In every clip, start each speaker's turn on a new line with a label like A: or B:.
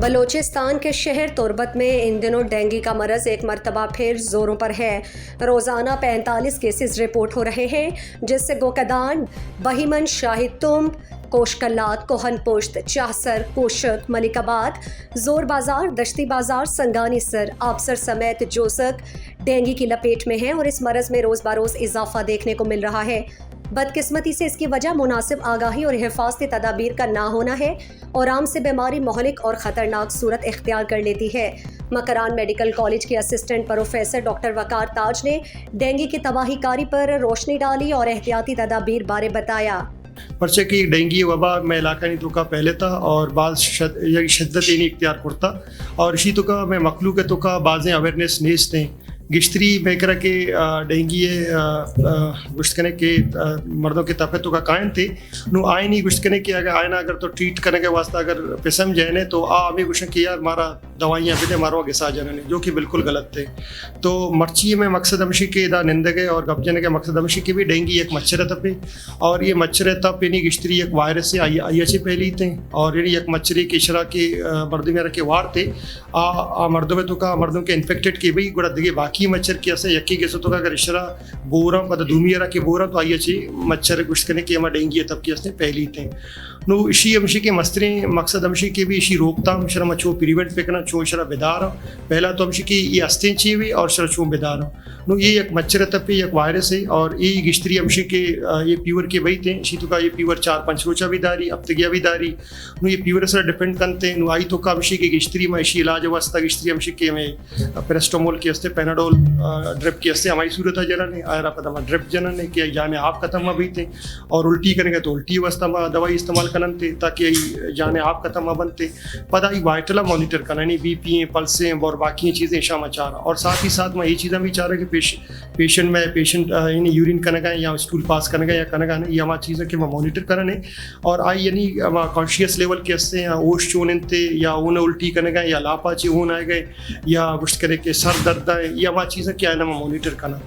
A: बलोचिस्तान के शहर तुर्बत में इन दिनों डेंगू का मरज़ एक मरतबा फिर ज़ोरों पर है। रोज़ाना 45 केसेस रिपोर्ट हो रहे हैं, जिससे गोकदान, बहीमन, शाहिद तुम्ब, कोशकल्लात, कोहन पुश्त, चाहसर, कोशक, मलिकाबाद, जोर बाजार, दश्ती बाजार, संगानी सर, आबसर समेत जोसक डेंगू की लपेट में हैं और इस मरज़ में रोज़ बरोज़ इजाफा देखने को मिल रहा है। बदकिस्मती से इसकी वजह मुनासिब आगाही और हिफाजती तदाबीर का ना होना है और आम से बीमारी मोहलिक और ख़तरनाक सूरत इख्तियार कर लेती है। मकरान मेडिकल कॉलेज के असिस्टेंट प्रोफेसर डॉक्टर वकार ताज ने डेंगू की तबाहीकारी पर रोशनी डाली और एहतियाती तदाबीर बारे बताया।
B: पर्चे की डेंगू वबा में इलाका नहीं तो का पहले था और बाज़ शिद्दत नहीं इख्तियार करता और इसी तो का मैं मखलू के तो का बाज़ें अवेयरनेस नेस थे गिश्तरी बेकर के डेंगू गुश्त करने के मर्दों के तफेतों का कायन थे नु आए नहीं गुश्त करने के अगर आए ना अगर तो ट्रीट करने के वास्ते अगर पिसम जाए तो हमें गुश्त किया यार मारा दवाइयाँ भी थे मारो गिसा जाने जो कि बिल्कुल गलत थे। तो मर्ची में मकसद अमशी के दा निंदगे और गपजने के मकसद अमशी के भी डेंगू एक मच्छर तपे और ये मच्छर तप यानी गिश्तरी एक वायरस से आई अच्छी पहली थे और यानी एक मच्छरी के शरा के मर्दों में रखे वार थे मर्दों में तो का मर्दों के इन्फेक्टेड के भी गुड़ा दिखे बाकी मच्छर की ऐसे यकी के तो का अगर इशरा बोरा पता दूमिया के बोरा तो आई अच्छी मच्छर गुश्त करने की हमारे डेंगू तब की असने पहली थे नो इसी अमशी के मस्तरे मकसद अमशी के भी इसी रोकथाम शरा मच्छो प्रिवेंट पे करना छो शरा बेदार पहला तो अमशी की ये अस्तें चाहिए और शरा छो बेदार नो ये एक मच्छर तब एक वायरस है और ये गिश्तरी अमशी के ये प्यूर के वही थे इसी तो का ये प्यूर 4-5 रोचा भी दारी अब तक भी दारी नो ये प्यूर सर डिपेंड करते नो आई तो का अमशी की गिश्तरी में इसी इलाज वास्ता गिश्तरी अमशी के में पेरास्टामोल के अस्ते पेनाडोल ड्रिप के अस्ते हमारी सूरत जरा ने आयरा पता ड्रिप जना ने कि जाने आप खत्म भी थे और उल्टी करेंगे तो उल्टी वास्ता में दवाई इस्तेमाल करन थे ताकि जाने आप खत्म बनते पता ही वाइटला मॉनिटर करना नहीं बीपी पल्सें और बाकी चीज़ें शाम चाह रहा और साथ ही साथ मैं ये चीज़ें भी चाह रहा कि पेशेंट यानी यूरिन करने का या स्टूल पास करने का या करने का ये हमारी चीज़ें कि मैं मॉनिटर करने और आई यानी कॉन्शियस लेवल के अस्ते या ओश चोन थे या ऊन उल्टी करने का या लापा चे ऊन आए गए या गुश्त करे के सर दर्द है ये हमारी चीज़ें क्या है ना मैं मॉनिटर करना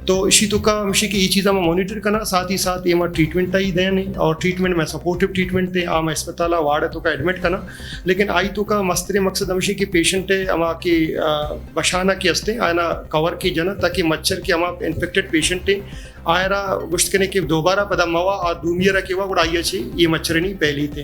B: तो इसी तो का मशी की ये चीज़ें मैं मॉनिटर करना साथ ही साथ ये मैं ट्रीटमेंट ही देने और ट्रीटमेंट में सपोर्टिव ट्रीटमेंट थे आम अस्पताल वार्ड तो का एडमिट करना लेकिन आई तो का मस्तरे मकसद अमशी के पेशेंट है अमा के बशाना के हस्ते आना कवर की जना ताकि मच्छर के अमा इन्फेक्टेड पेशेंट है आयरा गुश्त करने के दोबारा पदा मवा और दूमिया के वह उड़ाइया छे ये मच्छर नहीं पहली थे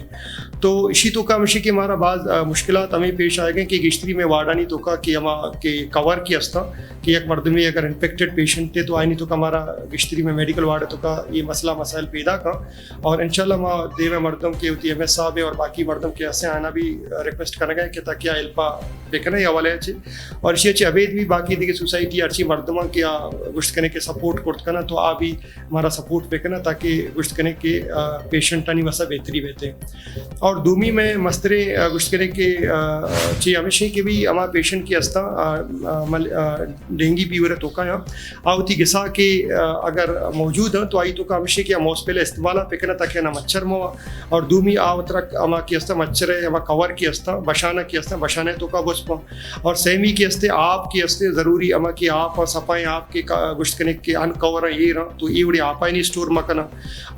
B: तो इसी तो का मशी के हमारा बाद मुश्किलात हमें पेश आए गए कि गिश्तरी में वार्डा नहीं तो का कि हमा के कवर की हस्ता कि एक मर्द में अगर इन्फेक्टेड पेशेंट थे तो आई नहीं तो का हमारा गिश्तरी में मेडिकल वार्ड तो का ये मसला मसाइल पैदा का और इंशाल्लाह माँ देव मर्दों के होती है साहब है और बाकी मर्दों के ऐसे आना भी रिक्वेस्ट करना गए कि ताकि अल्पा देखना ही हवाले अच्छे और इसी अच्छे अवैध भी बाकी देखिए सोसाइटी अच्छी मर्दों के गुश्त करने के सपोर्ट करना करना तो भी हमारा सपोर्ट पे करना ताकि गुश्त करने के पेशेंट नहीं वसा बेहतरी बेहते और दूमी में मस्तरे गुश्त करने के ची हमेशा के भी हमारा पेशेंट की अस्ता डेंगू पीवर तो का आवती गिसा के अगर मौजूद है तो आई तो का हमेशा के मौस पहले इस्तेमाल पे करना ताकि ना मच्छर मोआ और दूमी आवतरक अमा की अस्ता मच्छर है अमा कवर की अस्ता बशाना की अस्ता बशाने तो का बुझपा और सेमी के अस्ते आप की अस्ते ज़रूरी अमा की आप और सफाई आपके गुश्त करने के अनकवर ये तो ये बड़ी आपा नहीं स्टोर मकना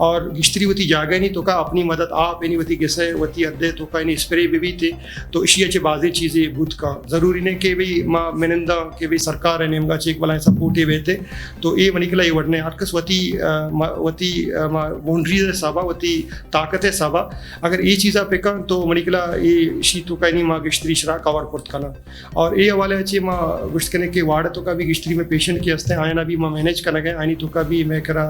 B: और गिश्तरी वती जागा नहीं तो का अपनी मदद आप यानी वती गिसे वती अद्दे तो का यानी स्प्रे भी थे तो इसी अच्छे बाज़ी चीज़ें बुध का ज़रूरी नहीं कि भाई माँ मिनंदा के भी सरकार है नेमगा चेक वाला सपोर्ट ही बेहते तो ये मनिकला ये वटने हरकस वती वती बाउंड्री साबा वती ताकत है साबा अगर ये चीज़ पे का तो मनिकला ये इसी तो का नहीं माँ गिश्तरी शरा कवर करत करना और ये हवाले अच्छे माँ गुश्त करने के वार्ड तो का भी गिश्तरी में पेशेंट के हस्ते आना भी माँ मैनेज करना गए आनी तो का भी मैं करा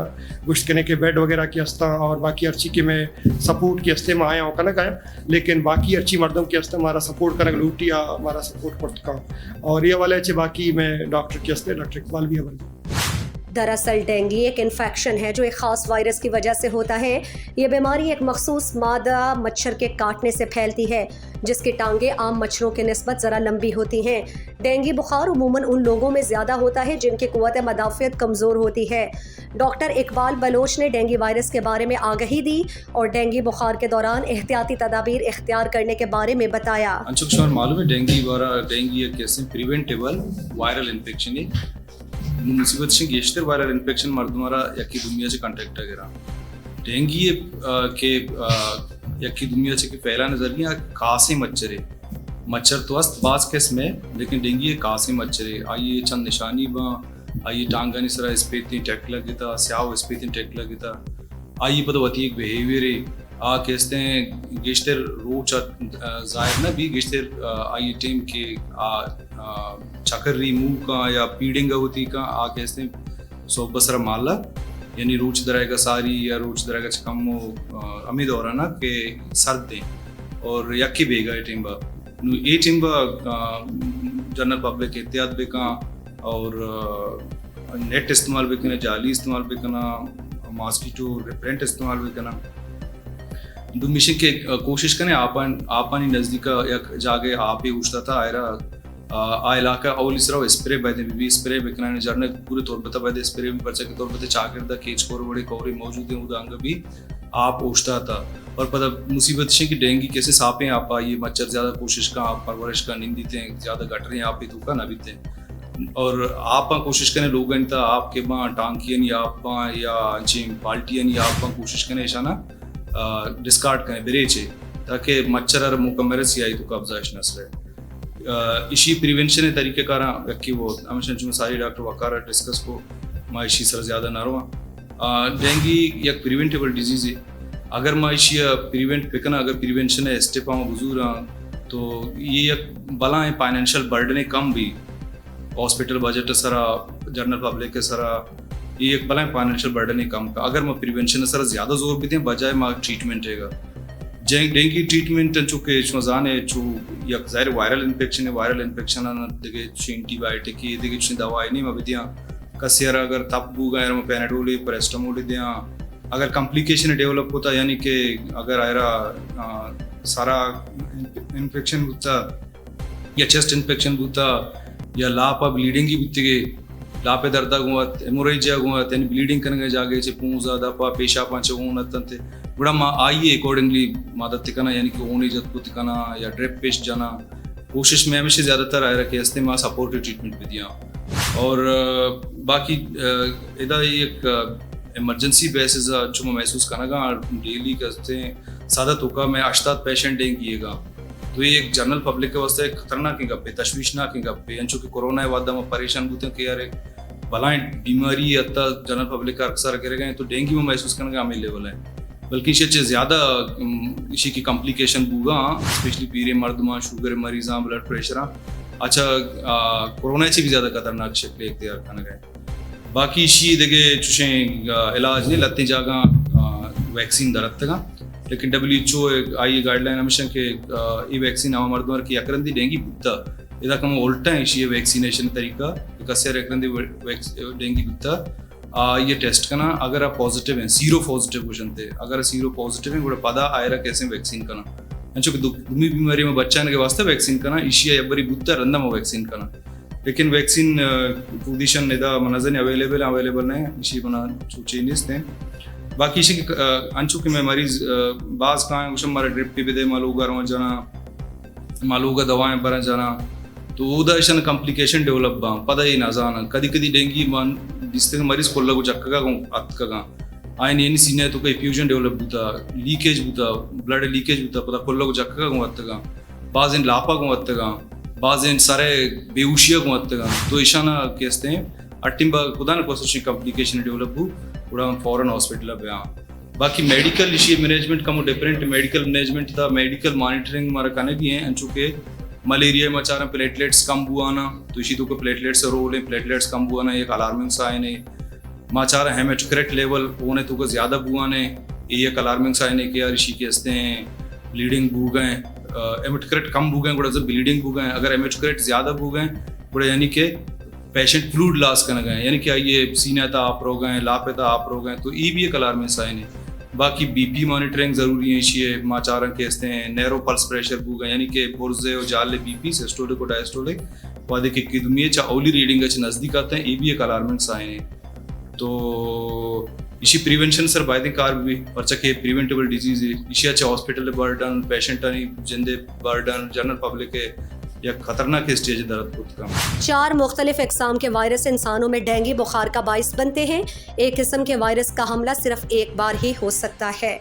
B: गुश्त करने के बेड वगैरह की हस्ता और बाकी अर्ची के मैं सपोर्ट के हस्ते में आया हूँ कनक आया लेकिन बाकी अच्छी मर्दों के हस्ते हमारा सपोर्ट करना लूटी या हमारा सपोर्ट करता और ये वाले अच्छे बाकी मैं डॉक्टर के हस्ते डॉक्टर इकबाल भी है।
A: दरअसल डेंगू एक इन्फेक्शन है जो एक ख़ास वायरस की वजह से होता है। ये बीमारी एक मखसूस मादा मच्छर के काटने से फैलती है जिसकी टांगें आम मच्छरों के निस्बत ज़रा लंबी होती हैं। डेंगू बुखार उमूमन उन लोगों में ज़्यादा होता है जिनकी क़ुव्वत मदाफ़ियत कमज़ोर होती है। डॉक्टर इकबाल बलोच ने डेंगू वायरस के बारे में आगाही दी और डेंगू बुखार के दौरान एहतियाती तदाबीर इख्तियार करने के बारे में बताया।
C: मालूम है डेंगू एक ऐसे प्रिवेंटेबल वायरल इन्फेक्शन है मुसीबत से गेस्टर वायरल इन्फेक्शन मर्दमारा यकी दुनिया से कांटेक्ट करा डेंगू के यकी दुनिया से पहला नजरिया कासे मच्छर है मच्छर तो अस्त बाज केस में लेकिन डेंगी कासे मच्छर है आइए चंद निशानी बा आइए टांगानी सरा स्पेती टेक लगिता स्याव स्पेती टेक लगिता आइए पता वती एक बिहेवियर है आ कहते हैं गेस्टर रोच जाहिर ना भी गेस्टर आइए टीम के चक्कर रिमूव का या पीडिंग होती का आ कहते हैं सो बसरा माला यानी रोच दराएगा सारी या रोच दराएगा चकम अमीद हो रहा ना के सर्द दें और यकी बेगा टीम्बा ये टीम्बा जनरल पब्लिक एहतियात बेका और नेट इस्तेमाल भी करना जाली इस्तेमाल भी करना मॉस्किटो रिपेलेंट इस्तेमाल भी करना दुमिशन के कोशिश करें आपानी नज़दीक या जागे आप ही उठता था आयरा आ इलाका और इस तरह स्प्रे बैठे भी स्प्रे बेकना जरने पूरे तौर पर बैठे स्प्रे भी बच्चे के तौर पर चाकर दा केच कोर बड़े कौरी मौजूद हैं उदांग भी आप उठता था और पता मुसीबत है कि डेंगी कैसे सापें आप ये मच्छर ज़्यादा कोशिश का आप परवरिश का निंदते हैं ज़्यादा गट रहे हैं आप ही तो का ना बीते और आप कोशिश करें लोग आपके बाँ टांकियन या आप या बाल्टियन या आप कोशिश करें ऐसा ना डिस्कार्ड करें बिरेचे ताकि मच्छर मुकम्मल सियाई तो कब्जाइश नसले इसी प्रिवेंशन तरीके कारा व्यक्ति वो हमेशा सारी डॉक्टर वकारा डिस्कस को माइशी सर ज़्यादा ना रहा डेंगी एक प्रिवेंटेबल डिजीज़ है अगर माइशी प्रिवेंट पिकना अगर प्रिवेंशन है स्टेप बुजूर तो ये एक बला है फाइनेंशियल बर्डन कम भी हॉस्पिटल बजट सरा जनरल पब्लिक के सरा ये एक बला फाइनेंशियल बर्डन ही कम का अगर मैं प्रिवेंशन सर ज़्यादा जोर भी दें बजाय माँ ट्रीटमेंट है डेंगी ट्रीटमेंट चूँकि मजान है चू या ज़ाहिर वायरल इन्फेक्शन दिखे एंटीबायोटिक की दिखे दवाई नहीं मैं दियाँ कसियर अगर तप बूगा मैं पैनाडोल पैरास्टामोल दियाँ अगर कॉम्प्लिकेशन डेवलप होता यानी कि अगर आयरा सारा इन्फेक्शन होता या चेस्ट इन्फेक्शन होता या लापा ब्लीडिंग की बीती गई लापे दर्दा गुआ हेमोरेजिया गुआ तेन ब्लीडिंग करने जागे चे पूंजा दपा पेशापा चे ऊन अतंते बड़ा माँ आइए अकॉर्डिंगली मदद तिकाना यानी कि ऊन इज्जत को तिकाना या ड्रिप पेस्ट जाना कोशिश में हमेशा ज़्यादातर आए रखे हस्ते माँ सपोर्टिव ट्रीटमेंट भी दिया और बाकी इधर एक इमरजेंसी बेसिस जो मैं महसूस करना डेली करते हैं सादा तुका मैं अश्तात पेशेंट डेंगीगा तो ये एक जनरल पब्लिक के वास्ते खतरनाक ही गप्पे तशवीशनाक ही गप्पे अंचो कि कोरोना वादा में परेशान होते हैं कि यार भलाएं बीमारी अत्ता जनरल पब्लिक का अक्सर करे गए तो डेंगू में महसूस करने का हमें लेवल है बल्कि इससे ज़्यादा इसी की कॉम्प्लिकेशन बूगा स्पेशली पीरे मर्दमा शुगर मरीज़ा ब्लड प्रेशर अच्छा कोरोना से भी ज़्यादा खतरनाक शक्ल इख्तियार करने गए बाकी इसी देखे चुशे इलाज नहीं लत्ते जागा वैक्सीन दरत का लेकिन WHO आई गाइडलाइन हमेशा के ये वैक्सीन आवा मर्दमर की अकरंदी डेंगी बुत्ता इदा कम उल्टा है ये वैक्सीनेशन तरीका कसेर अकरंदी डेंगी बुत्ता ये टेस्ट करना अगर आप पॉजिटिव हैं सीरो पॉजिटिव क्वेश्चन थे अगर सीरो पॉजिटिव हैं बड़ा पदा आयरा कैसे वैक्सीन करना अंचो कि दुमी बीमारी में बच्चा के वास्ते वैक्सीन करना इशिया एबरी बुत्ता रंदा में वैक्सीन करना लेकिन वैक्सीन पोजीशन इदा मनजन अवेलेबल नहीं इसी बना चेंजेस थे बाकी इसी अंचु कि मैं मरीज बाज कहाँ उस हमारे ड्रिप पे भी दे मालूगा रहा जाना मालूगा दवाएं बरा जाना तो उधर ऐसा कॉम्प्लिकेशन डेवलप बा पता ही ना जाना कदी कदी डेंगी मान जिससे मरीज को लगो चक्का का आयन ये सीने तो कोई फ्यूजन डेवलप होता लीकेज होता ब्लड लीकेज होता पता को लगो चक्का का बाज इन लापा को बाज इन सारे बेउशिया को तो ईशाना कहते हैं अट्टिंबा खुदा न कोशिश कॉम्प्लिकेशन डेवलप हो पूरा फॉरेन हॉस्पिटल पे बाकी मेडिकल इशी मैनेजमेंट का डिफरेंट मेडिकल मैनेजमेंट था मेडिकल मॉनिटरिंग हमारा कहने भी हैं चूँकि मलेरिया में चारा प्लेटलेट्स कम बुआना तो इसी तो प्लेटलेट्स रोल है प्लेटलेट्स कम बुआना एक अलार्मिंग साइन है माचारा हेमेटोक्रेट लेवल होने तो ज़्यादा बुआने ये एक अलार्मिंग साइन है कि यार इसी के हंसते हैं ब्लीडिंग बू गए हेमेटोक्रेट कम बू गए बड़ा जब ब्लीडिंग बू गए अगर हेमेटोक्रेट ज़्यादा बू गए बड़ा यानी कि पेशेंट फ्लूड लॉस करने गए यानी कि ये सीना था आप रो गए लापे था आप रो गए तो ये भी एक अलार्मिंग साइन है बाकी BP मॉनिटरिंग ज़रूरी है इसी माचारा के हंसते हैं नैरो पल्स प्रेशर बू गए यानी कि पुरजे और जाले BP सिस्टोलिक और डायस्टोलिक वादे के किदमी औली रीडिंग नज़दीक आते हैं ये भी एक अलार्मिंग साइन है तो इसी प्रिवेंशन सर बायदे कार भी पर्चा के प्रिवेंटेबल डिजीज है इसी अच्छे हॉस्पिटल बर्डन पेशेंट जिंदे बर्डन जनरल पब्लिक के या खतरनाक स्टेज दर्द का
A: 4 मुख्तलिफ इकसाम के वायरस इंसानों में डेंगू बुखार का बाइस बनते हैं एक किस्म के वायरस का हमला सिर्फ एक बार ही हो सकता है